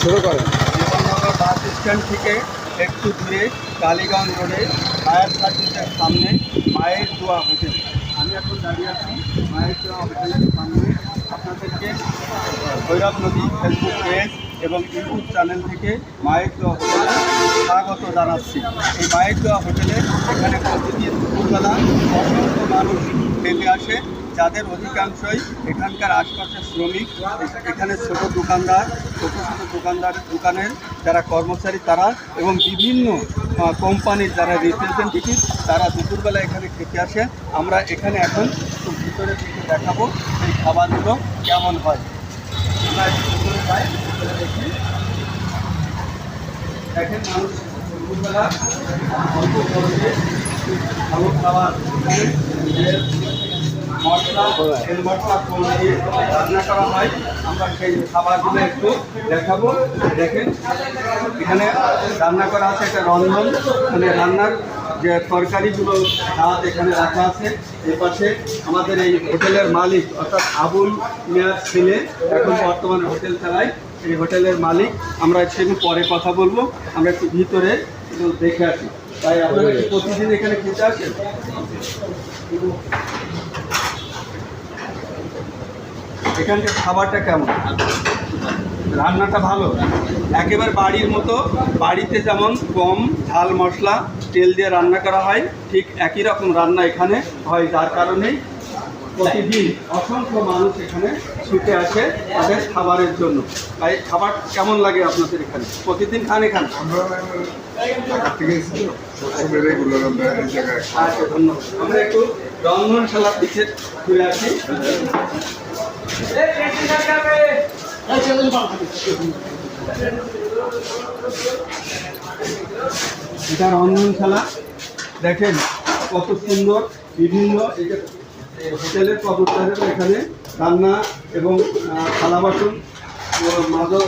শুরু করেন। বিমাননগর bus stand থেকে একটু দূরে কালীগঞ্জ রোডে ফায়ার সার্ভিসের সামনে মায়ের দোয়া হোটেল। আমি এখন দাঁড়িয়ে আছি মায়ের দোয়া হোটেলের সামনে। আপনাদেরকে ভৈরব নদী ফেসবুক পেজ এবং ইউটিউব চ্যানেল থেকে মায়ের দোয়া হোটেলে স্বাগত জানাচ্ছি। এই মায়ের দোয়া হোটেলে এখানে প্রতিদিন দুপুরবেলা অসংখ্য মানুষ খেতে আসে, যাদের অধিকাংশই এখানকার আশপাশের শ্রমিক। এখানে ছোট দোকানের যারা কর্মচারী তারা এবং বিভিন্ন কোম্পানির যারা রিপ্রেজেন্টেটিভ তারা দুপুরবেলা এখানে খেতে আসে। আমরা এখানে এখন একটু ভিতরে থেকে দেখাবো এই খাবারগুলো কেমন হয়। আমরা একটু ভিতরে যাই, ভিতরে দেখি। দেখেন মানুষ দুপুরবেলা অল্প খরচে ভালো খাবার মশলা তেল মশলা কম দিয়ে রান্না করা হয়। আমরা সেই খাবারগুলো একটু দেখাবো। দেখেন এখানে রান্না করা আছে একটা রন্ধন, মানে রান্নার যে তরকারিগুলো ভাত এখানে রাখা আছে। এর পাশে আমাদের এই হোটেলের মালিক অর্থাৎ আবুল মিয়ার ছেলে এখন বর্তমানে হোটেল চালায়, এই হোটেলের মালিক। আমরা সেদিন পরে কথা বলবো। আমরা একটু ভিতরে একটু দেখে আসি। তাই আপনারা কি প্রতিদিন এখানে খেতে আসেন? এখানকার খাবারটা কেমন? রান্নাটা ভালো, একেবারে বাড়ির মতো। বাড়িতে যেমন কম ঝাল মশলা তেল দিয়ে রান্না করা হয়, ঠিক একই রকম রান্না এখানে হয়, যার কারণেই প্রতিদিন অসংখ্য মানুষ এখানে ছুটে আসে তাদের খাবারের জন্য। তাই খাবার কেমন লাগে আপনাদের এখানে? প্রতিদিন খান এখানে? আচ্ছা, ধন্যবাদ। আমরা একটু রন্ধনশালার দিকে ঘুরে আসি। এটা রন্ধনশালা, দেখেন কত সুন্দর। বিভিন্ন হোটেলের কর্মচারীরা এখানে রান্না এবং থালা বাসন মাদক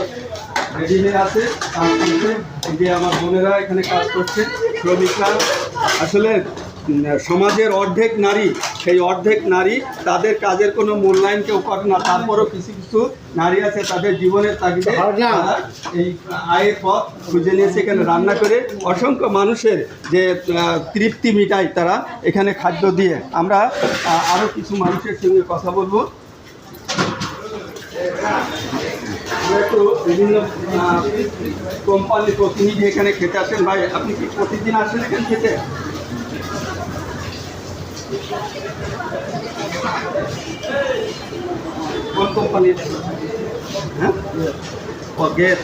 রেডি হয়ে আছে। তার সঙ্গে যে আমার বোনেরা এখানে কাজ করছে, শ্রমিকরা। আসলে সমাজের অর্ধেক নারী, সেই অর্ধেক নারী তাদের কাজের কোনো মূল্যায়ন কেউ করে না। তারপরও কিছু কিছু নারী আছে তাদের জীবনের তাগিদে তারা এই আয়ের পথ খুঁজে নিয়েছে এখানে রান্না করে অসংখ্য মানুষের যে তৃপ্তি মিটায় তারা এখানে খাদ্য দিয়ে। আমরা আরও কিছু মানুষের সঙ্গে কথা বলবো। একটু বিভিন্ন কোম্পানির প্রতিনিধি এখানে খেতে আসেন। ভাই, আপনি কি প্রতিদিন আসেন এখানে খেতে? কোন কোম্পানির? হ্যাঁ,